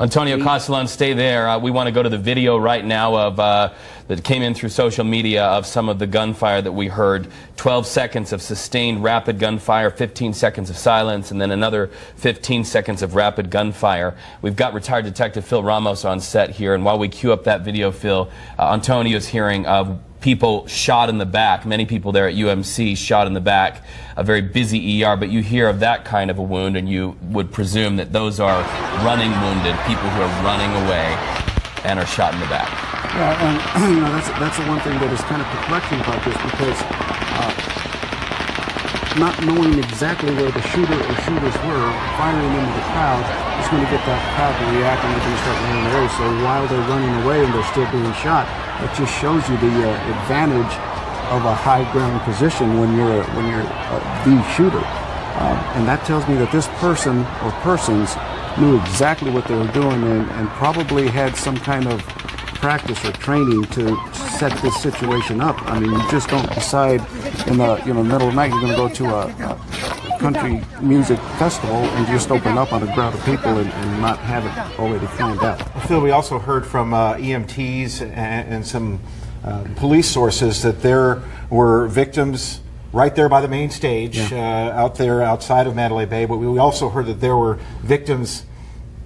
Antonio Castellan, stay there. We want to go to the video right now of that came in through social media of some of the gunfire that we heard. 12 seconds of sustained rapid gunfire, 15 seconds of silence, and then another 15 seconds of rapid gunfire. We've got retired Detective Phil Ramos on set here, and while we cue up that video, Phil, Antonio's hearing of people shot in the back, many people there at UMC shot in the back, a very busy ER, but you hear of that kind of a wound and you would presume that those are running wounded, people who are running away and are shot in the back. Yeah, and that's the one thing that is kind of perplexing about this, because not knowing exactly where the shooter or shooters were, firing into the crowd is going to get that crowd to react and they're going to start running away. So while they're running away and they're still being shot, it just shows you the advantage of a high ground position when you're the shooter, and that tells me that this person or persons knew exactly what they were doing and probably had some kind of practice or training to set this situation up. I mean, you just don't decide in the middle of the night you're going to go to a country music festival and just open up on a crowd of people and not have it already planned out. Phil, we also heard from EMTs and some police sources that there were victims right there by the main stage, out there outside of Mandalay Bay, but we also heard that there were victims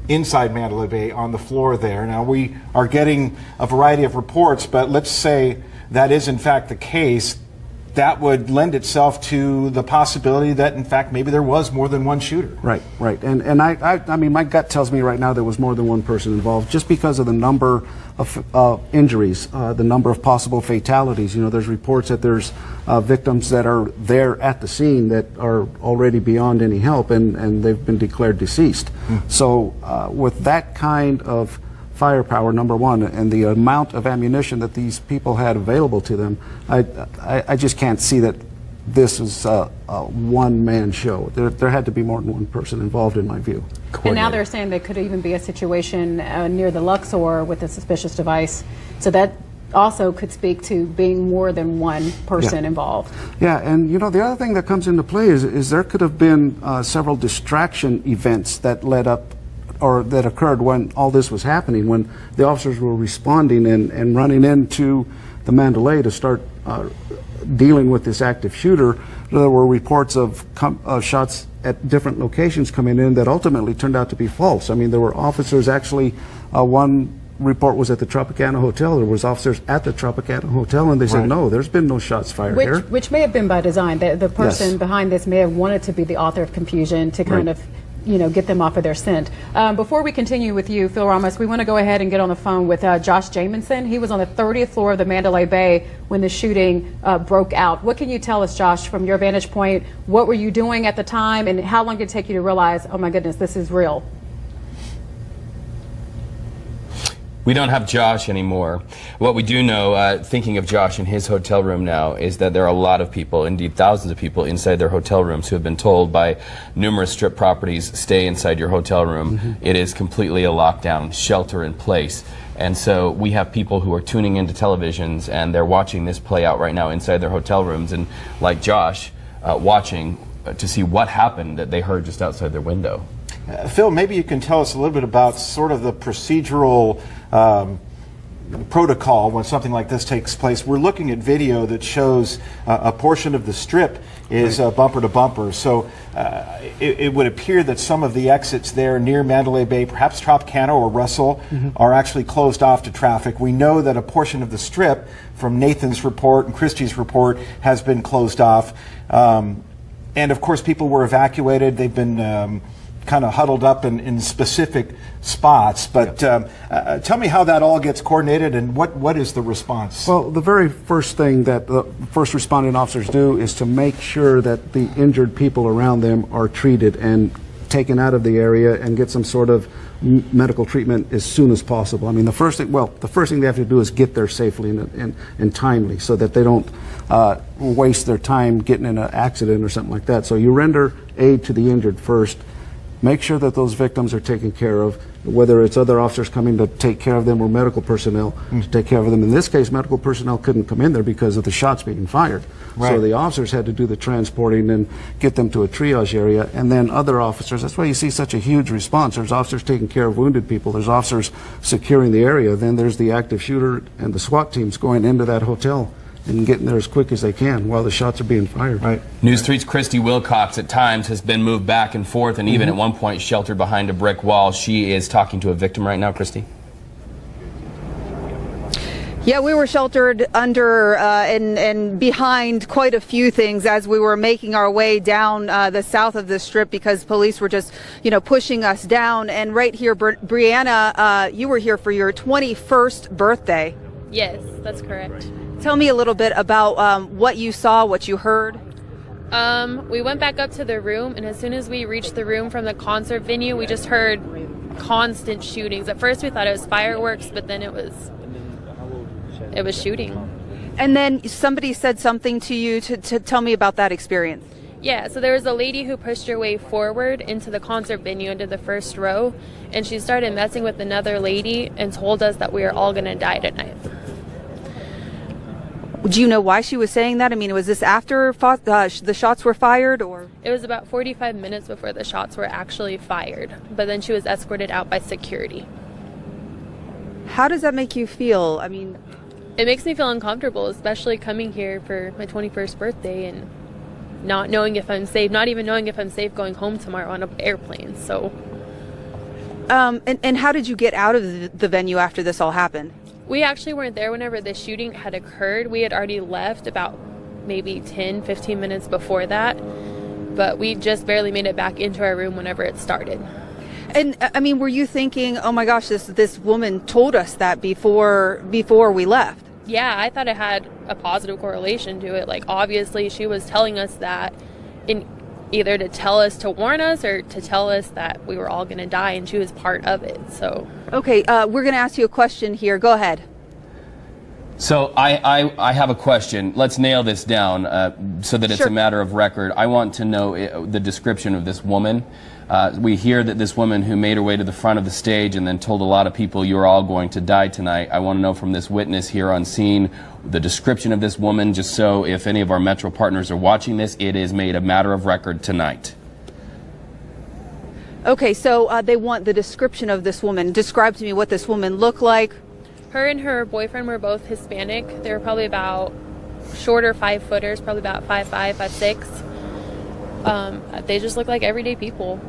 inside Mandalay Bay on the floor there. Now, we are getting a variety of reports, but let's say that is in fact the case. That would lend itself to the possibility that, in fact, maybe there was more than one shooter. Right, right. And I mean, my gut tells me right now there was more than one person involved, just because of the number of injuries, the number of possible fatalities. You know, there's reports that there's victims that are there at the scene that are already beyond any help, and they've been declared deceased. So with that kind of firepower, number one, and the amount of ammunition that these people had available to them, I just can't see that this is a one-man show. There had to be more than one person involved, in my view. And now they're saying there could even be a situation near the Luxor with a suspicious device. So that also could speak to being more than one person involved. Yeah, and you know, the other thing that comes into play is there could have been several distraction events that led up or that occurred when all this was happening, when the officers were responding and running into the Mandalay to start dealing with this active shooter. There were reports of shots at different locations coming in that ultimately turned out to be false. I mean, there were officers actually, one report was at the Tropicana Hotel. There was officers at the Tropicana Hotel, and they said, no, there's been no shots fired here. Which may have been by design. The person behind this may have wanted to be the author of confusion to kind of, you know, get them off of their scent. Before we continue with you, Phil Ramos, we want to go ahead and get on the phone with Josh Jamison. He was on the 30th floor of the Mandalay Bay when the shooting broke out. What can you tell us, Josh, from your vantage point? What were you doing at the time, and how long did it take you to realize, oh my goodness, this is real? We don't have Josh anymore. What we do know, thinking of Josh in his hotel room now, is that there are a lot of people, indeed thousands of people, inside their hotel rooms who have been told by numerous strip properties, stay inside your hotel room. It is completely a lockdown, shelter in place. And so we have people who are tuning into televisions and they're watching this play out right now inside their hotel rooms, and like Josh, watching to see what happened that they heard just outside their window. Phil, maybe you can tell us a little bit about sort of the procedural protocol when something like this takes place. We're looking at video that shows a portion of the strip is bumper to bumper. So it would appear that some of the exits there near Mandalay Bay, perhaps Tropicana or Russell, are actually closed off to traffic. We know that a portion of the strip, from Nathan's report and Christie's report, has been closed off. And of course, people were evacuated. They've been kind of huddled up in specific spots, but tell me how that all gets coordinated and what is the response? Well, the very first thing that the first responding officers do is to make sure that the injured people around them are treated and taken out of the area and get some sort of medical treatment as soon as possible. I mean, the first thing they have to do is get there safely and timely, so that they don't waste their time getting in an accident or something like that. So you render aid to the injured first, make sure that those victims are taken care of, whether it's other officers coming to take care of them or medical personnel to take care of them. In this case, medical personnel couldn't come in there because of the shots being fired. Right. So the officers had to do the transporting and get them to a triage area, and then other officers. That's why you see such a huge response. There's officers taking care of wounded people. There's officers securing the area. Then there's the active shooter and the SWAT teams going into that hotel and getting there as quick as they can while the shots are being fired. Right. News 3's Christy Wilcox at times has been moved back and forth and even at one point sheltered behind a brick wall. She is talking to a victim right now. Christy? Yeah, we were sheltered under and behind quite a few things as we were making our way down the south of the Strip because police were just, pushing us down. And right here, Brianna, you were here for your 21st birthday. Yes, that's correct. Tell me a little bit about what you saw, what you heard. We went back up to the room, and as soon as we reached the room from the concert venue, we just heard constant shootings. At first we thought it was fireworks, but then it was shooting. And then somebody said something to you to tell me about that experience. Yeah, so there was a lady who pushed her way forward into the concert venue, into the first row, and she started messing with another lady and told us that we were all going to die tonight. Do you know why she was saying that? I mean, was this after the shots were fired, or? It was about 45 minutes before the shots were actually fired, but then she was escorted out by security. How does that make you feel? I mean, it makes me feel uncomfortable, especially coming here for my 21st birthday and not knowing if I'm safe, not even knowing if I'm safe going home tomorrow on an airplane. So, and how did you get out of the venue after this all happened? We actually weren't there whenever the shooting had occurred. We had already left about maybe 10, 15 minutes before that, but we just barely made it back into our room whenever it started. And I mean, were you thinking, oh my gosh, this woman told us that before we left? Yeah, I thought it had a positive correlation to it. Like, obviously she was telling us that in either to tell us, to warn us, or to tell us that we were all going to die, and she was part of it. So okay, we're going to ask you a question here. Go ahead. So I have a question. Let's nail this down so that it's Sure. a matter of record. I want to know the description of this woman. We hear that this woman who made her way to the front of the stage and then told a lot of people you're all going to die tonight. I want to know from this witness here on scene the description of this woman, just so if any of our Metro partners are watching this, it is made a matter of record tonight. Okay, so they want the description of this woman. Describe to me what this woman looked like. Her and her boyfriend were both Hispanic. They were probably about shorter 5-footers, probably about 5'5", 5'6". They just look like everyday people.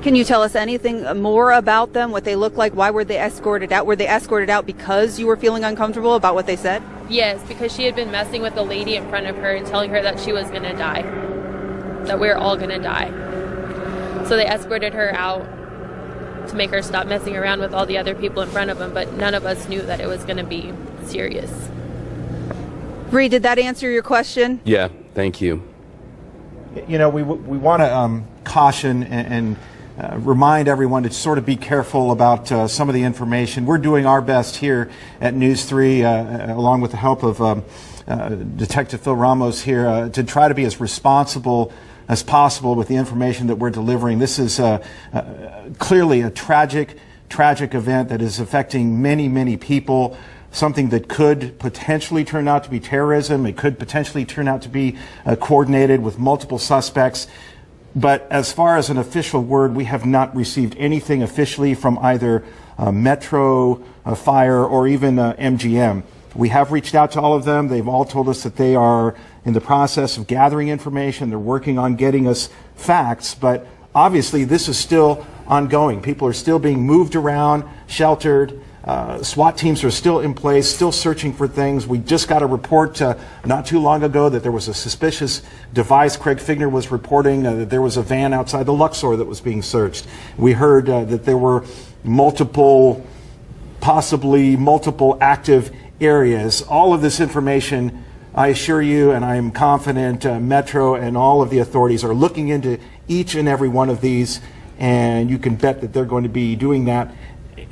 Can you tell us anything more about them, what they look like? Why were they escorted out? Were they escorted out because you were feeling uncomfortable about what they said? Yes, because she had been messing with the lady in front of her and telling her that she was going to die, that we were all going to die. So they escorted her out to make her stop messing around with all the other people in front of them, but none of us knew that it was going to be serious. Bree, did that answer your question? Yeah, thank you. We want to caution and remind everyone to sort of be careful about some of the information. We're doing our best here at News 3, along with the help of Detective Phil Ramos here, to try to be as responsible as possible with the information that we're delivering. This is clearly a tragic event that is affecting many, many people. Something that could potentially turn out to be terrorism. It could potentially turn out to be coordinated with multiple suspects. But as far as an official word, we have not received anything officially from either Metro Fire or even MGM. We have reached out to all of them. They've all told us that they are in the process of gathering information. They're working on getting us facts. But obviously, this is still ongoing. People are still being moved around, sheltered. SWAT teams are still in place, still searching for things. We just got a report not too long ago that there was a suspicious device. Craig Figner was reporting that there was a van outside the Luxor that was being searched. We heard that there were possibly multiple active areas. All of this information, I assure you, and I am confident Metro and all of the authorities are looking into each and every one of these, and you can bet that they're going to be doing that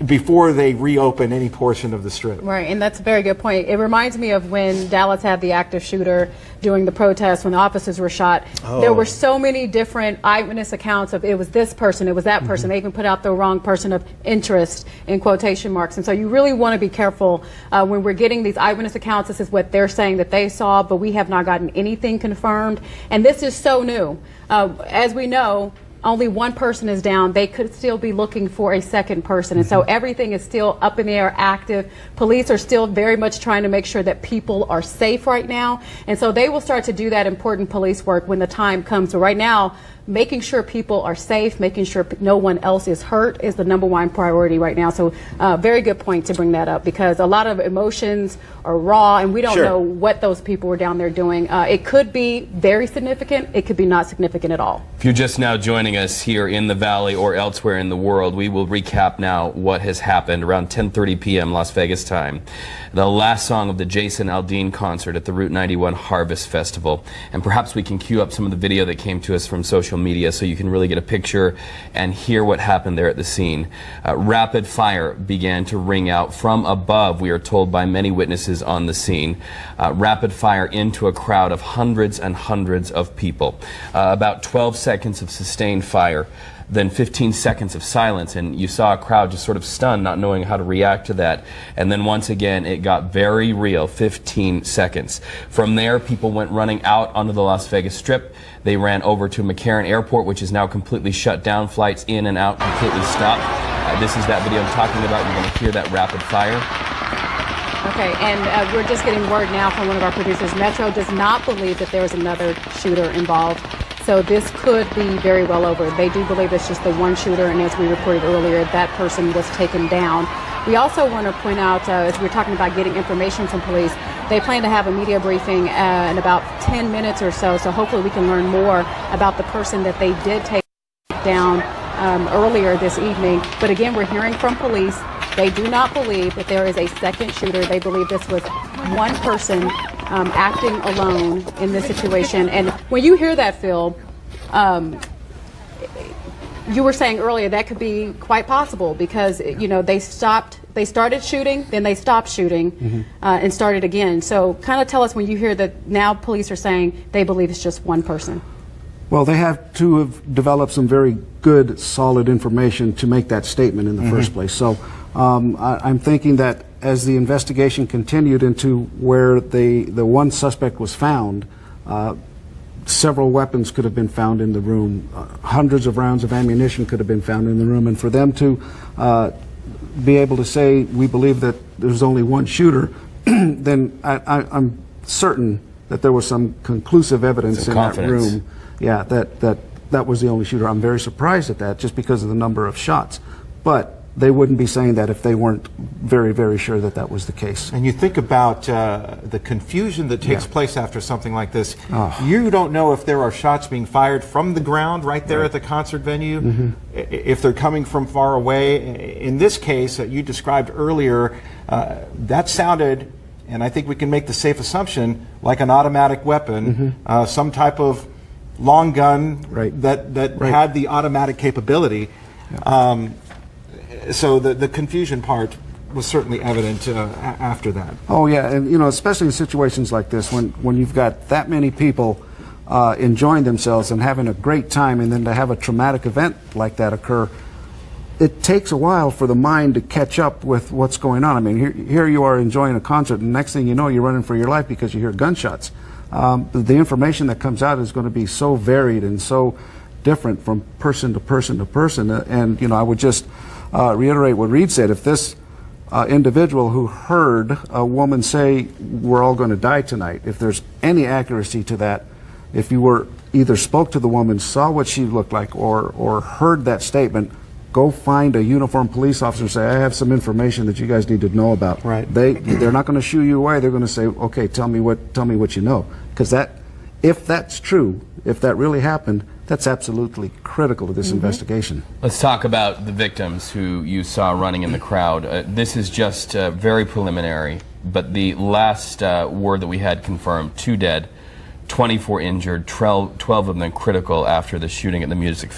before they reopen any portion of the Strip. Right, and that's a very good point. It reminds me of when Dallas had the active shooter during the protests when the officers were shot. There were so many different eyewitness accounts of it was this person, it was that person. They even put out the wrong person of interest in quotation marks. And so you really want to be careful when we're getting these eyewitness accounts. This is what they're saying that they saw, but we have not gotten anything confirmed. And this is so new. As we know, only one person is down. They could still be looking for a second person. And so everything is still up in the air, active. Police are still very much trying to make sure that people are safe right now. And so they will start to do that important police work when the time comes. So right now, making sure people are safe, making sure no one else is hurt is the #1 priority right now. So very good point to bring that up, because a lot of emotions are raw and we don't know what those people were down there doing. It could be very significant. It could be not significant at all. If you're just now joining us here in the Valley or elsewhere in the world, we will recap now what has happened around 10:30 p.m. Las Vegas time. The last song of the Jason Aldean concert at the Route 91 Harvest Festival. And perhaps we can cue up some of the video that came to us from social media so you can really get a picture and hear what happened there at the scene. Rapid fire began to ring out from above, we are told by many witnesses on the scene. Rapid fire into a crowd of hundreds and hundreds of people. About 12 seconds of sustained fire, then 15 seconds of silence, and you saw a crowd just sort of stunned, not knowing how to react to that. And then once again, it got very real, 15 seconds. From there, people went running out onto the Las Vegas Strip. They ran over to McCarran Airport, which is now completely shut down. Flights in and out completely stopped. This is that video I'm talking about. You're going to hear that rapid fire. Okay, and we're just getting word now from one of our producers. Metro does not believe that there is another shooter involved. So this could be very well over. They do believe it's just the one shooter, and as we reported earlier, that person was taken down. We also want to point out, as we're talking about getting information from police, they plan to have a media briefing in about 10 minutes or so, so hopefully we can learn more about the person that they did take down earlier this evening. But again, we're hearing from police. They do not believe that there is a second shooter. They believe this was one person acting alone in this situation. And when you hear that, Phil, you were saying earlier that could be quite possible because, you know, they started shooting, then they stopped shooting and started again. So kind of tell us when you hear that now police are saying they believe it's just one person. Well, they have to have developed some very good, solid information to make that statement in the first place. So I'm thinking that as the investigation continued into where the one suspect was found, several weapons could have been found in the room. Hundreds of rounds of ammunition could have been found in the room. And for them to be able to say, we believe that there's only one shooter, then I'm certain that there was some conclusive evidence in that room. Yeah, that was the only shooter. I'm very surprised at that, just because of the number of shots. But they wouldn't be saying that if they weren't very, very sure that that was the case. And you think about the confusion that takes place after something like this. You don't know if there are shots being fired from the ground right there at the concert venue, if they're coming from far away. In this case that you described earlier, that sounded, and I think we can make the safe assumption, like an automatic weapon, some type of long gun that had the automatic capability. So the confusion part was certainly evident after that. Oh yeah, and you know, especially in situations like this, when you've got that many people enjoying themselves and having a great time, and then to have a traumatic event like that occur, it takes a while for the mind to catch up with what's going on. I mean, here you are enjoying a concert, and next thing you know, you're running for your life because you hear gunshots. The information that comes out is going to be so varied and so different from person to person to person. And you know, I would just reiterate what Reed said. If this individual who heard a woman say, "We're all going to die tonight," if there's any accuracy to that, if you were either spoke to the woman, saw what she looked like, or heard that statement, go find a uniformed police officer and say, "I have some information that you guys need to know about." Right. They're not going to shoo you away. They're going to say, "Okay, tell me what you know," because if that's true, if that really happened, that's absolutely critical to this investigation. Let's talk about the victims who you saw running in the crowd. This is just very preliminary, but the last word that we had confirmed: 2 dead, 24 injured, 12 of them critical after the shooting at the music